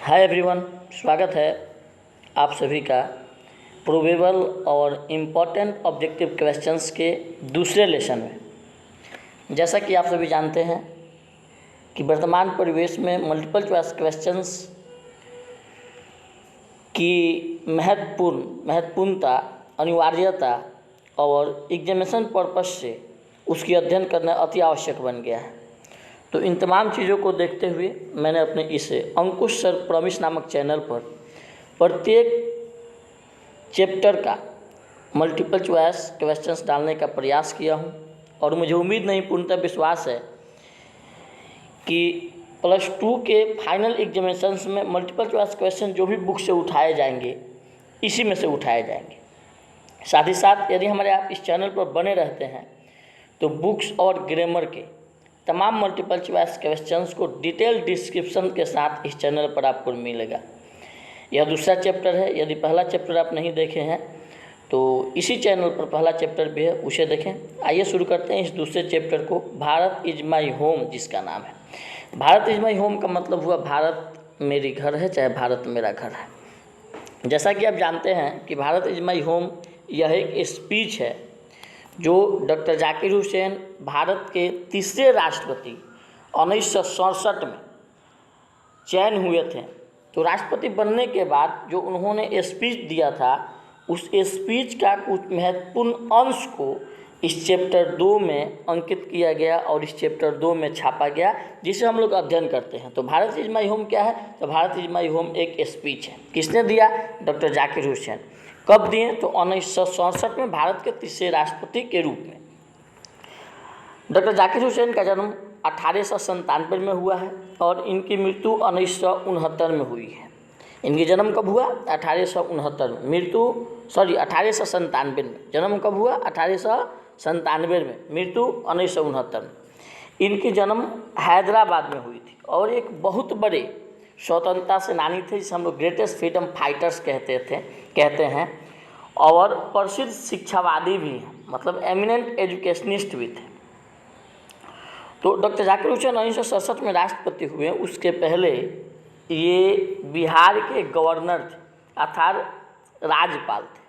Hi everyone, स्वागत है आप सभी का प्रोबेबल और इम्पॉर्टेंट ऑब्जेक्टिव क्वेश्चंस के दूसरे लेसन में। जैसा कि आप सभी जानते हैं कि वर्तमान परिवेश में मल्टीपल चॉइस क्वेश्चंस की महत्वपूर्णता, अनिवार्यता और एग्जामिनेशन पर्पस से उसकी अध्ययन करना अति आवश्यक बन गया है। तो इन तमाम चीज़ों को देखते हुए मैंने अपने इस अंकुश सर प्रॉमिस नामक चैनल पर प्रत्येक चैप्टर का मल्टीपल चॉइस क्वेश्चंस डालने का प्रयास किया हूं और मुझे उम्मीद नहीं, पूर्णतः विश्वास है कि +2 के फाइनल एग्जामिनेशंस में मल्टीपल चॉइस क्वेश्चन जो भी बुक से उठाए जाएंगे, इसी में से उठाए जाएंगे। साथ ही साथ यदि हमारे आप इस चैनल पर बने रहते हैं तो बुक्स और ग्रामर के तमाम मल्टीपल चॉइस क्वेश्चंस को डिटेल डिस्क्रिप्शन के साथ इस चैनल पर आपको मिलेगा। यह दूसरा चैप्टर है। यदि पहला चैप्टर आप नहीं देखे हैं तो इसी चैनल पर पहला चैप्टर भी है, उसे देखें। आइए शुरू करते हैं इस दूसरे चैप्टर को, भारत इज माई होम, जिसका नाम है। भारत इज माई होम का मतलब हुआ भारत मेरी घर है, चाहे भारत मेरा घर है। जैसा कि आप जानते हैं कि भारत इज माई होम यह एक स्पीच है जो डॉक्टर जाकिर हुसैन, भारत के तीसरे राष्ट्रपति 1967 में चयन हुए थे। तो राष्ट्रपति बनने के बाद जो उन्होंने स्पीच दिया था, उस स्पीच का कुछ महत्वपूर्ण अंश को इस चैप्टर 2 में अंकित किया गया और इस चैप्टर 2 में छापा गया, जिसे हम लोग अध्ययन करते हैं। तो भारत इज माई होम क्या है? तो भारत इज माई होम एक स्पीच है। किसने दिया? डॉक्टर जाकिर हुसैन। कब दिए? तो 1967 में भारत के तीसरे राष्ट्रपति के रूप में। डॉक्टर जाकिर हुसैन का जन्म 1897 में हुआ है और इनकी मृत्यु 1969 में हुई है। इनकी जन्म कब हुआ? 1869 में। मृत्यु 1897 में। जन्म कब हुआ? 1897 में। मृत्यु 1969 में। इनकी जन्म हैदराबाद में हुई थी और एक बहुत बड़े स्वतंत्रता सेनानी थे, जिसे हम लोग ग्रेटेस्ट फ्रीडम फाइटर्स कहते हैं और प्रसिद्ध शिक्षावादी भी हैं, मतलब एमिनेंट एजुकेशनिस्ट भी थे। तो डॉक्टर जाकिर हुसैन 1967 में राष्ट्रपति हुए। उसके पहले ये बिहार के गवर्नर थे, अर्थात राज्यपाल थे।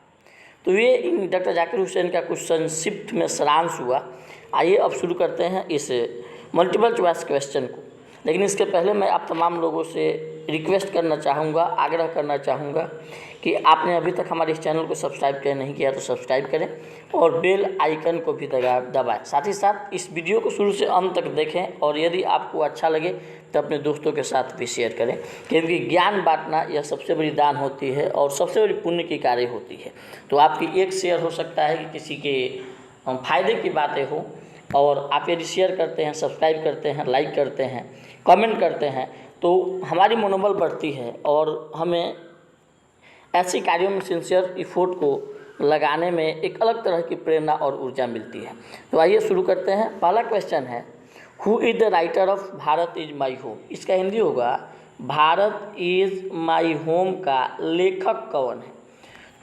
तो ये डॉक्टर जाकिर हुसैन का कुछ संक्षिप्त में सारांश हुआ। आइए अब शुरू करते हैं इस मल्टीपल चॉइस क्वेश्चन को। लेकिन इसके पहले मैं आप तमाम लोगों से रिक्वेस्ट करना चाहूँगा, आग्रह करना चाहूँगा कि आपने अभी तक हमारे इस चैनल को सब्सक्राइब नहीं किया तो सब्सक्राइब करें और बेल आइकन को भी दबाएं। साथ ही साथ इस वीडियो को शुरू से अंत तक देखें और यदि आपको अच्छा लगे तो अपने दोस्तों के साथ भी शेयर करें, क्योंकि ज्ञान बांटना यह सबसे बड़ी दान होती है और सबसे बड़ी पुण्य की कार्य होती है। तो आपकी एक शेयर हो सकता है कि किसी के फायदे की बातें हो, और आप यदि शेयर करते हैं, सब्सक्राइब करते हैं, लाइक करते हैं, कमेंट करते हैं तो हमारी मनोबल बढ़ती है और हमें ऐसे कार्यों में सिंसियर इफोर्ट को लगाने में एक अलग तरह की प्रेरणा और ऊर्जा मिलती है। तो आइए शुरू करते हैं। पहला क्वेश्चन है, who is the writer of Bharat is my home? इसका हिंदी होगा, भारत इज माई होम का लेखक कौन है?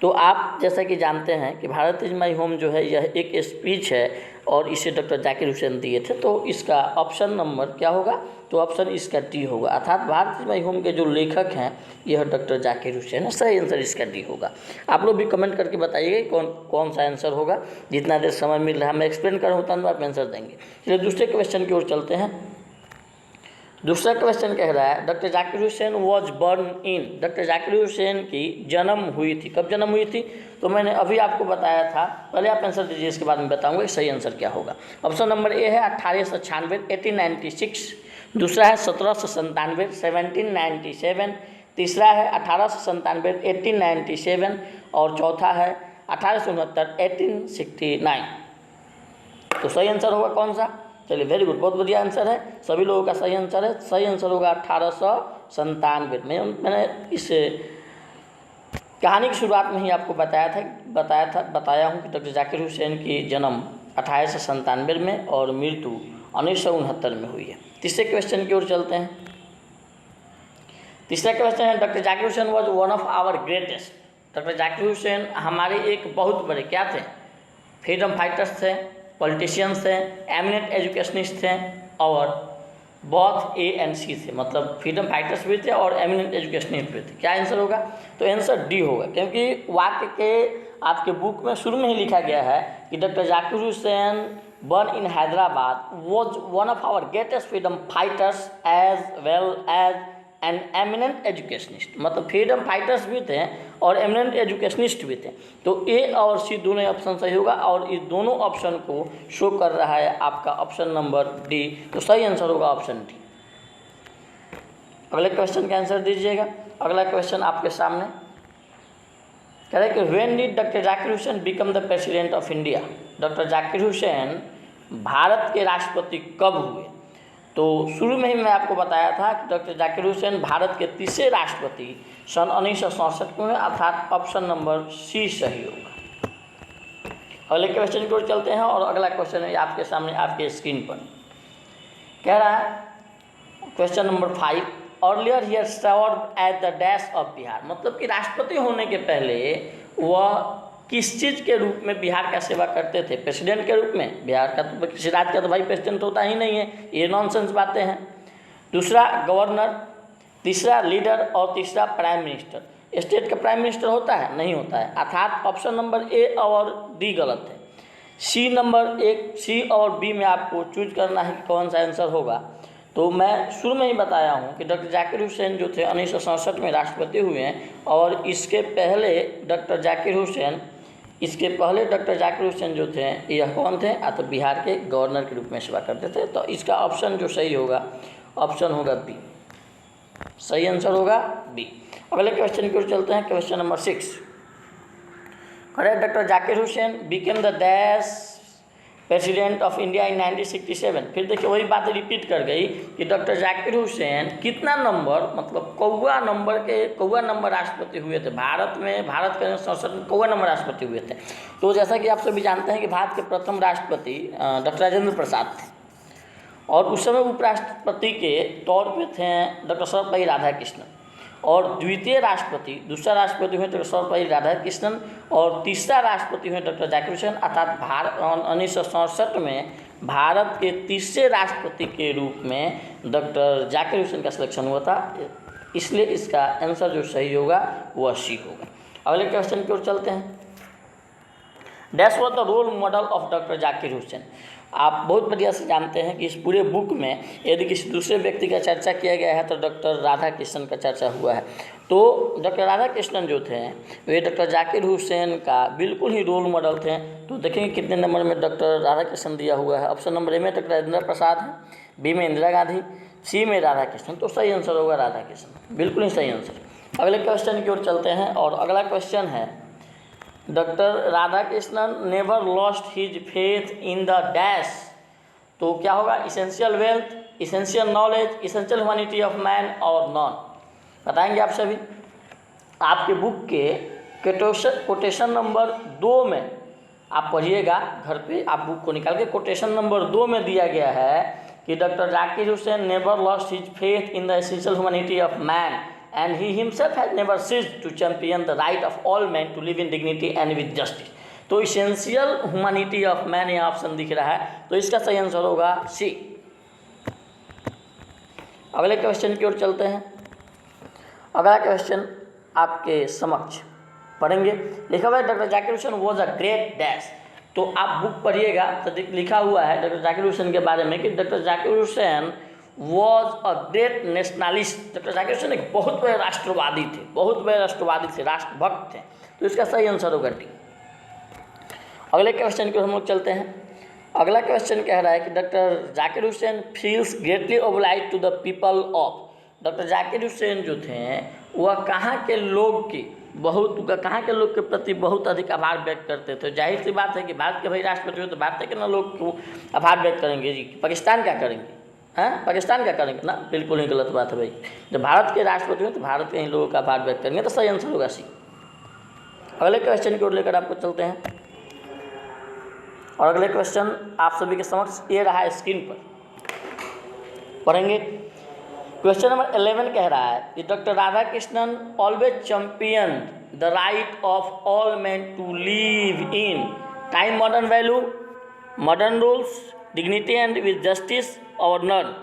तो आप जैसा कि जानते हैं कि भारत इज माई होम जो है यह एक स्पीच है और इसे डॉक्टर जाकिर हुसैन दिए थे। तो इसका ऑप्शन नंबर क्या होगा? तो ऑप्शन इसका डी होगा, अर्थात भारत इज माई होम के जो लेखक हैं यह डॉक्टर जाकिर हुसैन है। सही आंसर इसका डी होगा। आप लोग भी कमेंट करके बताइएगा कौन सा आंसर होगा। जितना देर समय मिल रहा है मैं एक्सप्लेन कर रहा हूँ तो आप आंसर देंगे। चलिए दूसरे क्वेश्चन की ओर चलते हैं। दूसरा क्वेश्चन कह रहा है, doctor Zakir Hussain was burn in. Doctor Zakir Hussain की जन्म हुई थी, कब जन्म हुई थी? तो मैंने अभी आपको बताया था। पहले आप आंसर दीजिए, इसके बाद में बताऊंगा सही आंसर क्या होगा। ऑप्शन नंबर ए है 1896, 1896। दूसरा है 1797, 1797। तीसरा है 1897, 1897 और चौथा है 1869, 1869। तो सही आंसर होगा कौन सा? चलिए वेरी गुड, बहुत बढ़िया आंसर है। सभी लोगों का सही आंसर है। सही आंसर होगा 1897 में। मैंने इस कहानी की शुरुआत में ही आपको बताया हूँ कि डॉक्टर जाकिर हुसैन की जन्म 1897 में और मृत्यु 1969 में हुई है। तीसरे क्वेश्चन की ओर चलते हैं। तीसरा क्वेश्चन है, doctor Zakir Hussain was one of our greatest. Doctor Zakir Hussain हमारे एक बहुत बड़े क्या थे? फ्रीडम फाइटर्स थे, पॉलिटिशियंस थे, एमिनेंट एजुकेशनिस्ट थे और बोथ ए एंड सी थे, मतलब फ्रीडम फाइटर्स भी थे और एमिनेंट एजुकेशनिस्ट भी थे। क्या आंसर होगा? तो आंसर डी होगा, क्योंकि वाक्य के आपके बुक में शुरू में ही लिखा गया है कि doctor Zakir Hussain born in Hyderabad was one of our greatest freedom fighters as well as an eminent educationist, मतलब फ्रीडम फाइटर्स भी थे और एमिनेंट एजुकेशनिस्ट भी थे। तो ए और सी दोनों ऑप्शन सही होगा और इस दोनों ऑप्शन को शो कर रहा है आपका ऑप्शन नंबर डी, तो सही आंसर होगा ऑप्शन डी। अगले क्वेश्चन का आंसर दीजिएगा। अगला क्वेश्चन आपके सामने कह रहे हैं कि when did doctor Zakir Hussain become the president of India? Doctor Zakir Hussain Bharat के राष्ट्रपति कब हुए? तो शुरू में ही मैं आपको बताया था कि डॉक्टर जाकिर हुसैन भारत के तीसरे राष्ट्रपति सन 1967 में, अर्थात ऑप्शन नंबर सी सही होगा। अगले क्वेश्चन की ओर चलते हैं और अगला क्वेश्चन है आपके सामने आपके स्क्रीन पर। कह रहा है question number 5, earlier he served at the dash of Bihar, मतलब कि राष्ट्रपति होने के पहले वह किस चीज़ के रूप में बिहार का सेवा करते थे? प्रेसिडेंट के रूप में। बिहार का तो किसी राज्य का तो भाई प्रेसिडेंट होता ही नहीं है, ये नॉनसेंस बातें हैं। दूसरा गवर्नर, तीसरा लीडर और तीसरा प्राइम मिनिस्टर। स्टेट का प्राइम मिनिस्टर होता है? नहीं होता है, अर्थात ऑप्शन नंबर ए और डी गलत है। सी नंबर एक, सी और बी में आपको चूज करना है कि कौन सा आंसर होगा। तो मैं शुरू में ही बताया हूँ कि डॉक्टर जाकिर हुसैन जो थे 1967 में राष्ट्रपति हुए हैं और इसके पहले डॉक्टर जाकिर हुसैन जो थे यह कौन थे? तो बिहार के गवर्नर के रूप में सेवा करते थे। तो इसका ऑप्शन जो सही होगा ऑप्शन होगा बी, सही आंसर होगा बी। अगले क्वेश्चन की ओर चलते हैं। Question number 6, correct doctor Zakir Hussain became the dash president of India in 1967। फिर देखिए वही बात रिपीट कर गई कि डॉक्टर जाकिर हुसैन कितना नंबर, मतलब कौवा नंबर राष्ट्रपति हुए थे भारत में। भारत के संसद में कौवा नंबर राष्ट्रपति हुए थे। तो जैसा कि आप सभी जानते हैं कि भारत के प्रथम राष्ट्रपति डॉक्टर राजेंद्र प्रसाद थे और उस समय उपराष्ट्रपति के तौर पे थे डॉक्टर सर्वपल्ली राधाकृष्णन और द्वितीय राष्ट्रपति, दूसरा राष्ट्रपति हुए डॉक्टर सर्वपल्ली राधाकृष्णन और तीसरा राष्ट्रपति हुए डॉक्टर जाकिर हुसैन, अर्थात 1967 में भारत के तीसरे राष्ट्रपति के रूप में डॉक्टर जाकिर हुसैन का सिलेक्शन हुआ था। इसलिए इसका आंसर जो सही होगा वह सी होगा। अगले क्वेश्चन की ओर चलते हैं। Dash was the role model of doctor Zakir Hussain. आप बहुत बढ़िया से जानते हैं कि इस पूरे बुक में यदि किसी दूसरे व्यक्ति का चर्चा किया गया है तो डॉक्टर राधाकृष्णन का चर्चा हुआ है। तो डॉक्टर राधाकृष्णन जो थे वे डॉक्टर जाकिर हुसैन का बिल्कुल ही रोल मॉडल थे। तो देखेंगे कितने नंबर में डॉक्टर राधाकृष्णन दिया हुआ है। ऑप्शन नंबर ए में डॉक्टर राजेंद्र प्रसाद है, बी में इंदिरा गांधी, सी में राधाकृष्णन। तो सही आंसर होगा राधाकृष्णन, बिल्कुल ही सही आंसर। अगले क्वेश्चन की ओर चलते हैं और अगला क्वेश्चन है doctor Radhakrishnan never lost his faith in the dash. तो क्या होगा? Essential wealth, essential knowledge, essential humanity of man और नॉन। बताएंगे आप सभी। आपके बुक के कोटेशन नंबर 2 में आप पढ़िएगा घर पे, आप बुक को निकाल के कोटेशन नंबर 2 में दिया गया है कि doctor Zakir Hussain never lost his faith in the essential humanity of man and he himself has never ceased to champion the right of all men to live in dignity and with justice। तो essential humanity of man ये option दिख रहा है, तो इसका सही answer होगा सी। अगले क्वेश्चन की ओर चलते हैं। अगला क्वेश्चन आपके समक्ष पढ़ेंगे। लिखा हुआ है doctor Zakir Hussain was a great dash. तो आप बुक पढ़िएगा तो लिखा हुआ है डॉक्टर जाकिर हुसैन के बारे में कि doctor Zakir Hussain was a great nationalist. Doctor Zakir Hussain एक बहुत बड़े राष्ट्रवादी थे, राष्ट्रभक्त थे। तो इसका सही आंसर होगा डी। अगले क्वेश्चन की हम लोग चलते हैं। अगला क्वेश्चन कह रहा है कि doctor Zakir Hussain feels greatly obliged to the people of. Doctor Zakir Hussain जो थे वह कहाँ के लोग के प्रति बहुत अधिक आभार व्यक्त करते थे। जाहिर सी बात है कि भारत के भाई राष्ट्रपति हो तो भारत के ना लोग को आभार व्यक्त करेंगे जी, पाकिस्तान क्या करेंगे? पाकिस्तान क्या करेंगे ना? बिल्कुल ही गलत बात है भाई। जब भारत के राष्ट्रपति हैं तो भारत के ही लोगों का आभार व्यक्त करेंगे, तो सही आंसर होगा सी। अगले क्वेश्चन की ओर लेकर आपको चलते हैं और अगले क्वेश्चन आप सभी के समक्ष ये रहा स्क्रीन पर, पढ़ेंगे। क्वेश्चन नंबर 11 कह रहा है कि doctor Radhakrishnan always champion the right of all man to live in time modern value, modern rules, dignity and with justice और नन।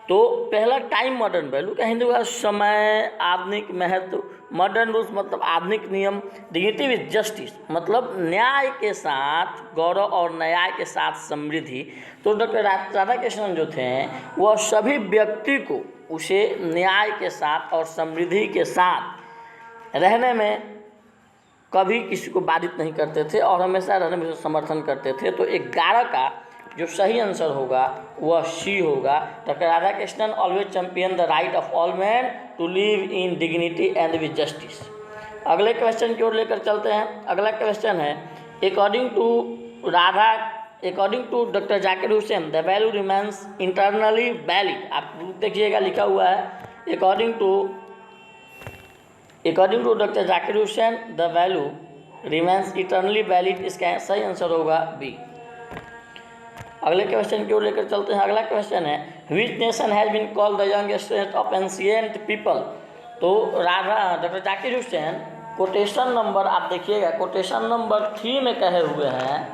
तो पहला टाइम मॉडर्न वैल्यू का हिंदी का समय, आधुनिक महत्व, मॉडर्न रूल्स मतलब आधुनिक नियम, डिग्निटी विद जस्टिस मतलब न्याय के साथ गौरव और न्याय के साथ समृद्धि। तो डॉक्टर राधाकृष्णन जो थे वह सभी व्यक्ति को उसे न्याय के साथ और समृद्धि के साथ रहने में कभी किसी को बाधित नहीं करते थे और हमेशा रहने में समर्थन करते थे। तो 11 का जो सही आंसर होगा वह सी होगा। Doctor Radhakrishnan always champion the right of all man to live in dignity and with justice. अगले क्वेश्चन की ओर लेकर चलते हैं। अगला क्वेश्चन है according to doctor Zakir Hussain the value remains internally valid. आप देखिएगा लिखा हुआ है according to doctor Zakir Hussain the value remains eternally valid. इसका सही आंसर होगा बी। अगले क्वेश्चन की ओर लेकर चलते हैं। अगला क्वेश्चन है which nation has been called the youngest of ancient people. तो doctor Zakir Hussain quotation number आप देखिएगा, कोटेशन नंबर 3 में कहे हुए हैं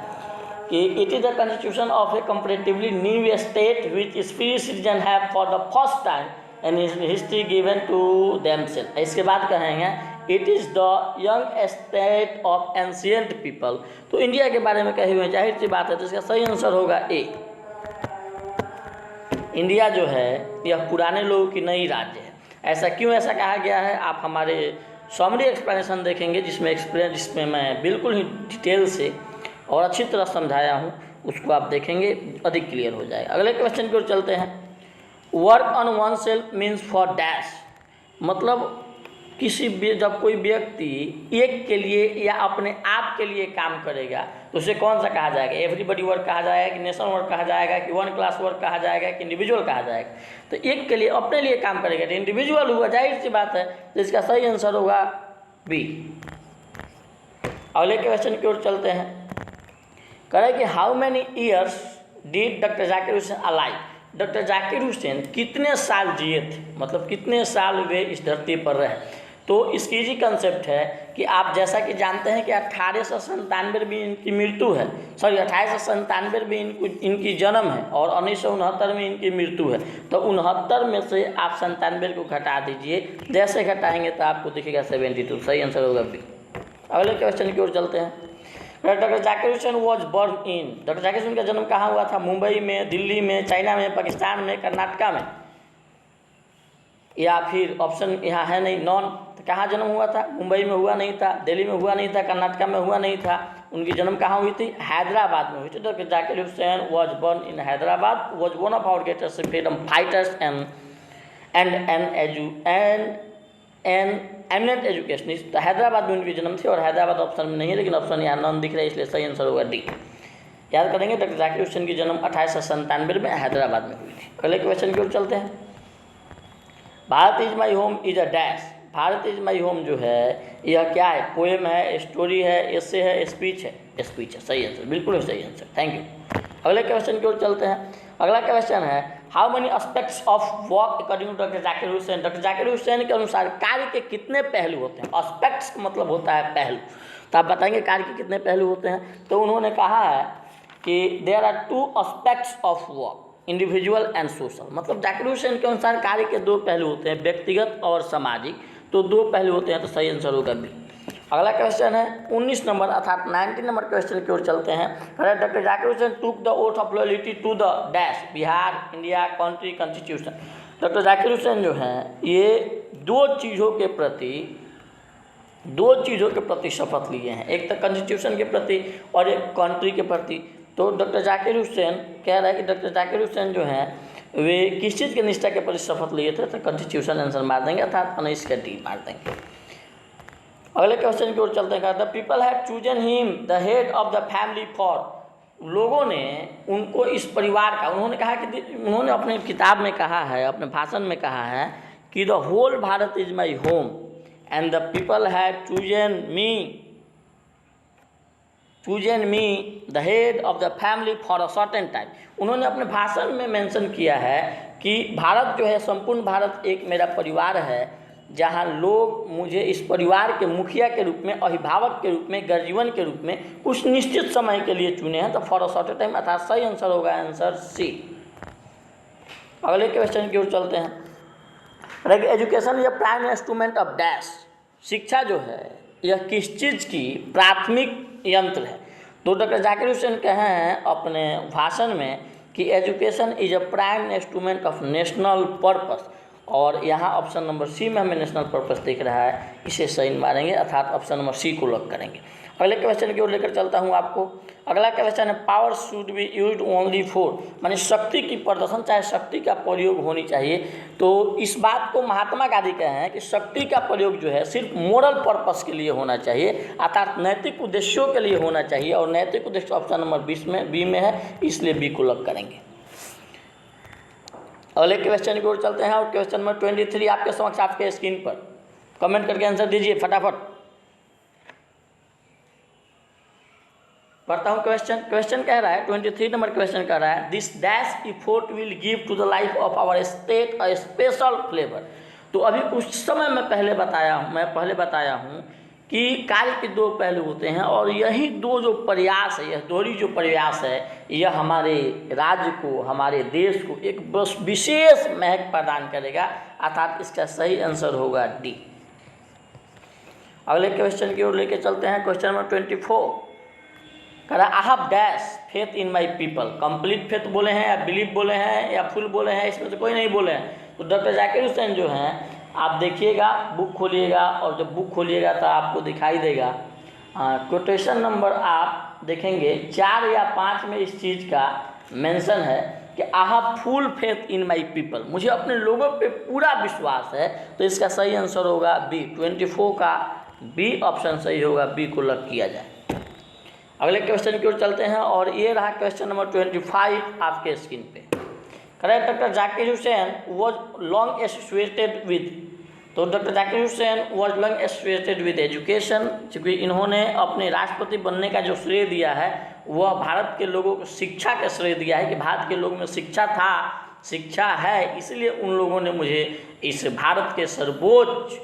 कि it is the constitution of a comparatively new state which its free citizen have for the first time and history given to themselves. इसके बाद कहेंगे it is the young state of ancient people. तो India के बारे में कहे हुए जाहिर सी बात है, तो इसका सही आंसर होगा ए। इंडिया जो है यह पुराने लोगों की नई राज्य है। ऐसा क्यों ऐसा कहा गया है आप हमारे समरी एक्सप्लेनेशन देखेंगे जिसमें मैं बिल्कुल ही डिटेल से और अच्छी तरह समझाया हूँ, उसको आप देखेंगे अधिक क्लियर हो जाएगा। अगले क्वेश्चन की ओर चलते हैं। Work on one self means for dash मतलब जब कोई व्यक्ति एक के लिए या अपने आप के लिए काम करेगा तो उसे कौन सा कहा जाएगा? एवरीबॉडी वर्क कहा जाएगा कि नेशन वर्क कहा जाएगा कि वन क्लास वर्क कहा जाएगा कि इंडिविजुअल कहा जाएगा? तो एक के लिए अपने लिए काम करेगा तो इंडिविजुअल हुआ, जाहिर सी बात है। तो इसका सही आंसर होगा बी। अगले क्वेश्चन की ओर चलते हैं। कह रहे कि how many years did doctor Zakir Hussain alive. Doctor Zakir Hussain कितने साल जिए थे, मतलब कितने साल वे इस धरती पर रहे। तो इसकी जी कंसेप्ट है कि आप जैसा कि जानते हैं कि 1897 में इनकी मृत्यु है, 1897 में इनकी जन्म है और 1969 में इनकी मृत्यु है। तो 69 में से आप 97 को घटा दीजिए, जैसे घटाएंगे तो आपको दिखेगा 72। सही आंसर होगा बी। अगले क्वेश्चन की ओर चलते हैं। Doctor Zakir Hussain was born in. Doctor Zakir Hussain का जन्म कहाँ हुआ था? मुंबई में, दिल्ली में, चाइना में, पाकिस्तान में, कर्नाटका में, या फिर ऑप्शन यहाँ है नहीं नॉन। तो कहाँ जन्म हुआ था? मुंबई में हुआ नहीं था, दिल्ली में हुआ नहीं था, कर्नाटका में हुआ नहीं था। उनकी जन्म कहाँ हुई थी? हैदराबाद में हुई थी। Doctor Zakir Hussain was born in Hyderabad, was one of our greatest freedom fighters and an eminent educationist. तो हैदराबाद में उनकी जन्म थी और हैदराबाद ऑप्शन में नहीं है, लेकिन ऑप्शन यहाँ नॉन दिख रहा है, इसलिए सही आंसर होगा डी। याद करेंगे डॉक्टर जाकिर हुसैन की जन्म 1897 में हैदराबाद में हुई थी। अगले क्वेश्चन की ओर चलते हैं। Bharat is my home is a dash. Bharat is my home जो है यह क्या है? पोएम है, स्टोरी है, एसे है, स्पीच है? स्पीच है, सही आंसर, बिल्कुल सही आंसर, थैंक यू। अगले क्वेश्चन की ओर चलते हैं। अगला क्वेश्चन है how many aspects of work according to doctor Zakir Hussain. Doctor Zakir Hussain के अनुसार कार्य के कितने पहलू होते हैं? एस्पेक्ट्स का मतलब होता है पहलू। तो आप बताएंगे कार्य के कितने पहलू होते हैं? तो उन्होंने कहा है कि there are 2 aspects of work, individual and social. मतलब जाकिर हुसैन के अनुसार कार्य के 2 पहलू होते हैं, व्यक्तिगत और सामाजिक। तो 2 पहलू होते हैं, तो सही आंसर होगा बी। अगला क्वेश्चन है 19 नंबर अर्थात 19 नंबर क्वेश्चन की ओर चलते हैं। Doctor Zakir Hussain took the oath of loyalty to the dash, Bihar, India, country, constitution. Doctor Zakir Hussain जो हैं ये 2 चीज़ों के प्रति शपथ लिए हैं, एक तो कॉन्स्टिट्यूशन के प्रति और एक कंट्री के प्रति। तो डॉक्टर जाकिर हुसैन कह रहा है कि डॉक्टर जाकिर हुसैन जो हैं वे किस चीज़ के निष्ठा के प्रति शपथ लिए थे? तो कॉन्स्टिट्यूशन आंसर मार देंगे, अर्थात 19 का डी मार देंगे। अगले क्वेश्चन की ओर चलते हैं। The people have chosen him the head of the family for. लोगों ने उनको इस परिवार का, उन्होंने कहा कि उन्होंने अपने किताब में कहा है, अपने भाषण में कहा है कि the whole Bharat is my home and the people have chosen me the head of the family for a certain time. उन्होंने अपने भाषण में मेंशन किया है कि भारत जो है, संपूर्ण भारत एक मेरा परिवार है, जहाँ लोग मुझे इस परिवार के मुखिया के रूप में, अभिभावक के रूप में, गर्जीवन के रूप में कुछ निश्चित समय के लिए चुने हैं। तो फॉर अ सर्टेन टाइम अर्थात सही आंसर होगा आंसर सी। अगले क्वेश्चन की ओर चलते हैं। Education is a prime instrument of dash. शिक्षा जो है यह किस चीज़ की प्राथमिक यंत्र है? तो डॉक्टर जाकिर हुसैन कहे हैं अपने भाषण में कि education is a prime instrument of national purpose, और यहाँ ऑप्शन नंबर सी में हमें नेशनल पर्पस दिख रहा है, इसे सही मारेंगे अर्थात ऑप्शन नंबर सी को लॉक करेंगे। अगले क्वेश्चन की ओर लेकर चलता हूँ आपको। अगला क्वेश्चन है power should be used only for, माने शक्ति की प्रदर्शन चाहे शक्ति का प्रयोग होनी चाहिए। तो इस बात को महात्मा गांधी कहे हैं कि शक्ति का प्रयोग जो है सिर्फ मोरल पर्पस के लिए होना चाहिए, अर्थात नैतिक उद्देश्यों के लिए होना चाहिए, और नैतिक उद्देश्य ऑप्शन नंबर 20 में बी में है, इसलिए बी को लॉक करेंगे। अगले क्वेश्चन की ओर चलते हैं और क्वेश्चन नंबर 23 आपके समक्ष आपके स्क्रीन पर, कमेंट करके आंसर दीजिए फटाफट। पढ़ता हूँ क्वेश्चन कह रहा है 23 नंबर क्वेश्चन कह रहा है this dash effort will give to the life of our state a special flavour. तो अभी कुछ समय मैं पहले बताया हूँ कि कार्य के दो पहलू होते हैं, और यही दो जो प्रयास है, यह दोहरी जो प्रयास है, यह हमारे राज्य को, हमारे देश को एक विशेष महक प्रदान करेगा, अर्थात इसका सही आंसर होगा डी। अगले क्वेश्चन की ओर लेके चलते हैं। क्वेश्चन नंबर 24 कह रहा I have dash faith in my people. Complete faith बोले हैं या बिलीव बोले हैं या फुल बोले हैं, इसमें से कोई नहीं बोले हैं। तो डॉक्टर जाकिर हुसैन जो हैं, आप देखिएगा, बुक खोलिएगा, और जब बुक खोलिएगा तो आपको दिखाई देगा कोटेशन नंबर आप देखेंगे 4 या 5 में इस चीज़ का मेंशन है कि I have full faith in my people, मुझे अपने लोगों पे पूरा विश्वास है। तो इसका सही आंसर होगा बी, 24 का बी ऑप्शन सही होगा, बी को लॉक किया जाए। अगले क्वेश्चन की ओर चलते हैं और ये रहा क्वेश्चन नंबर 25 आपके स्क्रीन पे। Correct, doctor Zakir Hussain was long associated with. तो doctor Zakir Hussain was long associated with education, क्योंकि इन्होंने अपने राष्ट्रपति बनने का जो श्रेय दिया है वह भारत के लोगों को शिक्षा का श्रेय दिया है कि भारत के लोगों में शिक्षा था, शिक्षा है, इसलिए उन लोगों ने मुझे इस भारत के सर्वोच्च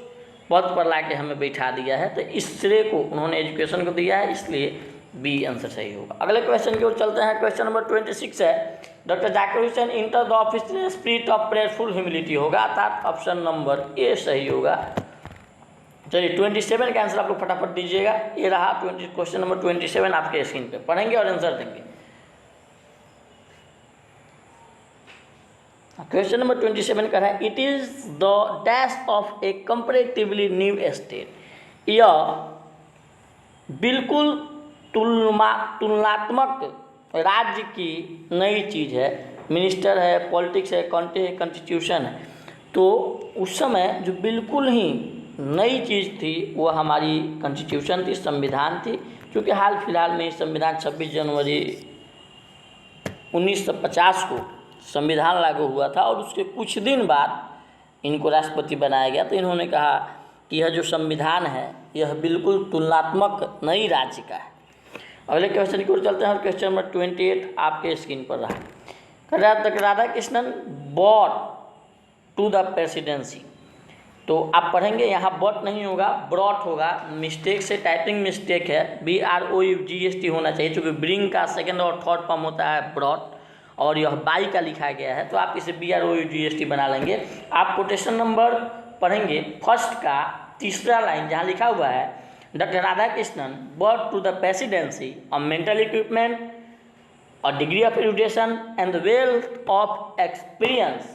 पद पर ला के हमें बैठा दिया है। तो इस श्रेय को उन्होंने एजुकेशन को दिया है, इसलिए बी आंसर सही होगा। अगले क्वेश्चन की ओर चलते हैं। क्वेश्चन नंबर 26 है doctor Zakir Hussain enter the office in spirit of prayerful humility होगा, अर्थात ऑप्शन नंबर ए सही होगा। चलिए 27 का आंसर आप लोग फटाफट दीजिएगा। ये रहा क्वेश्चन नंबर 27 आपके स्क्रीन पे, पढ़ेंगे और आंसर देंगे। क्वेश्चन नंबर 27 का है it is the dash of a comparatively new state. यह बिल्कुल तुलनात्मक राज्य की नई चीज़ है, मिनिस्टर है, पॉलिटिक्स है, कॉन्स्टिट्यूशन है। तो उस समय जो बिल्कुल ही नई चीज़ थी वह हमारी कॉन्स्टिट्यूशन थी, संविधान थी, क्योंकि हाल फिलहाल में संविधान 26 जनवरी 1950 को संविधान लागू हुआ था, और उसके कुछ दिन बाद इनको राष्ट्रपति बनाया गया। तो इन्होंने कहा कि यह जो संविधान है यह बिल्कुल तुलनात्मक नई राज्य का है। अगले क्वेश्चन की ओर चलते हैं और क्वेश्चन नंबर 28 आपके स्क्रीन पर रहा। Radhakrishnan bought to the presidency. तो आप पढ़ेंगे, यहाँ बॉट नहीं होगा, ब्रॉट होगा, मिस्टेक से टाइपिंग मिस्टेक है, BROUGST होना चाहिए, क्योंकि ब्रिंग का सेकेंड और थर्ड फॉर्म होता है ब्रॉट, और यह बाई का लिखा गया है, तो आप इसे BROUGST बना लेंगे। आप कोटेशन नंबर पढ़ेंगे फर्स्ट का तीसरा लाइन जहाँ लिखा हुआ है doctor Radha Krishnan brought to the presidency a mental equipment, a degree of erudition and the wealth of experience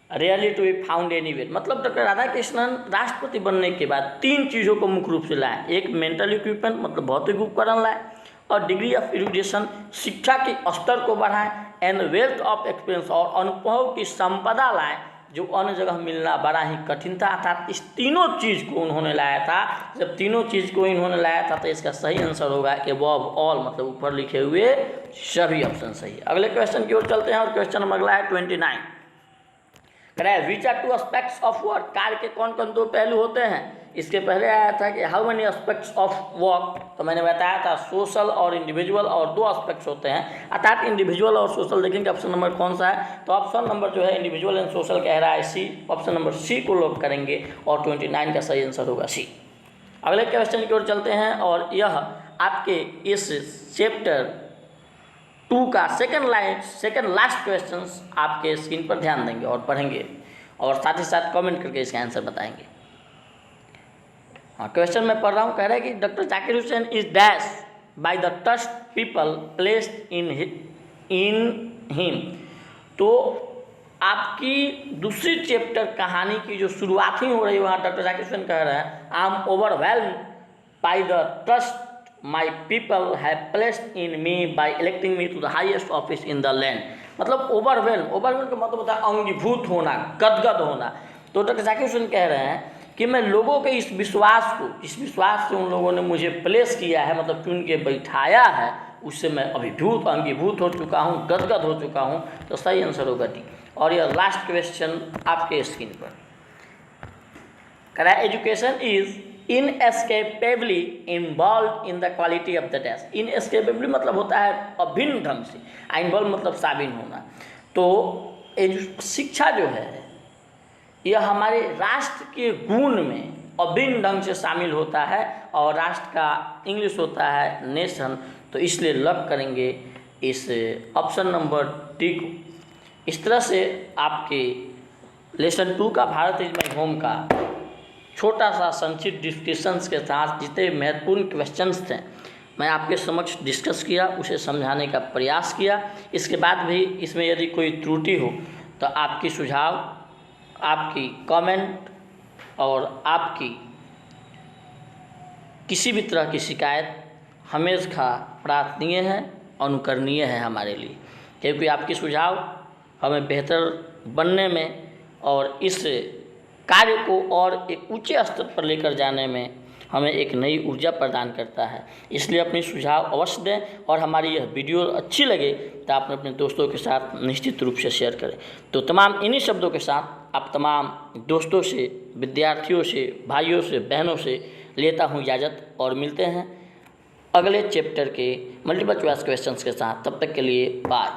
rarely to be found anywhere। मतलब डॉक्टर राधा कृष्णन राष्ट्रपति बनने के बाद 3 चीज़ों को मुख्य रूप से लाए। एक मेंटल इक्विपमेंट मतलब भौतिक उपकरण लाए, और डिग्री ऑफ एजुकेशन शिक्षा के स्तर को बढ़ाएं, एंड वेल्थ ऑफ एक्सपीरियंस और अनुभव की संपदा लाएं जो अन्य जगह मिलना बड़ा ही कठिन था। अर्थात इस तीनों चीज़ को उन्होंने लाया था। जब तीनों चीज़ को इन्होंने लाया था तो इसका सही आंसर होगा अबव ऑल, मतलब ऊपर लिखे हुए सभी ऑप्शन सही है। अगले क्वेश्चन की ओर चलते हैं और क्वेश्चन नंबर अगला है 29। कह रहा है which are 2 aspects of work. कार्य के कौन कौन 2 पहलू होते हैं। इसके पहले आया था कि how many aspects of work, तो मैंने बताया था सोशल और इंडिविजुअल, और 2 एस्पेक्ट्स होते हैं, अर्थात इंडिविजुअल और सोशल। देखेंगे ऑप्शन नंबर कौन सा है, तो ऑप्शन नंबर जो है इंडिविजुअल एंड सोशल कह रहा है सी, ऑप्शन नंबर सी को लॉक करेंगे और 29 का सही आंसर होगा सी। अगले क्वेश्चन की ओर चलते हैं और यह आपके इस चैप्टर 2 का सेकंड लास्ट क्वेश्चंस आपके स्क्रीन पर ध्यान देंगे और पढ़ेंगे और साथ ही साथ कमेंट करके इसका आंसर बताएंगे। हाँ, क्वेश्चन मैं पढ़ रहा हूँ। कह रहा है कि doctor Zakir Hussain is dash by the trust people placed in him. तो आपकी दूसरी चैप्टर कहानी की जो शुरुआत ही हो रही है वहाँ डॉक्टर जाकिर हुसैन कह रहे हैं I am overwhelmed by the trust my people have placed in me by electing me to the highest office in the land. मतलब ओवरवेल्म का मतलब होता है अंगीभूत होना, गदगद होना। तो डॉक्टर जाकिर हुसैन कह रहे हैं कि मैं लोगों के इस विश्वास को, जिस विश्वास से उन लोगों ने मुझे प्लेस किया है, मतलब चुन के बैठाया है, उससे मैं अंगीभूत हो चुका हूँ, गदगद हो चुका हूँ। तो सही आंसर होगा डी। और यह लास्ट क्वेश्चन आपके स्क्रीन पर करा, education is inescapably involve in the quality of the dash. Inescapably मतलब होता है अभिन्न ढंग से, इन्वॉल्व मतलब साबिन होना। तो शिक्षा जो है यह हमारे राष्ट्र के गुण में अभिन्न ढंग से शामिल होता है और राष्ट्र का इंग्लिश होता है नेशन। तो इसलिए लॉक करेंगे इस ऑप्शन नंबर डी को। इस तरह से आपके लेसन 2 का भारत इज माई होम का छोटा सा संक्षिप्त डिस्कशंस के साथ जितने महत्वपूर्ण क्वेश्चंस थे मैं आपके समक्ष डिस्कस किया, उसे समझाने का प्रयास किया। इसके बाद भी इसमें यदि कोई त्रुटि हो तो आपकी सुझाव, आपकी कमेंट और आपकी किसी भी तरह की शिकायत हमेशा प्रार्थनीय है, अनुकरणीय है हमारे लिए, क्योंकि आपकी सुझाव हमें बेहतर बनने में और इस कार्य को और एक ऊंचे स्तर पर लेकर जाने में हमें एक नई ऊर्जा प्रदान करता है। इसलिए अपनी सुझाव अवश्य दें और हमारी यह वीडियो अच्छी लगे तो आप अपने दोस्तों के साथ निश्चित रूप से शेयर करें। तो तमाम इन्हीं शब्दों के साथ आप तमाम दोस्तों से, विद्यार्थियों से, भाइयों से, बहनों से लेता हूँ इजाज़त और मिलते हैं अगले चैप्टर के मल्टीपल चॉइस क्वेश्चंस के साथ। तब तक के लिए बाय।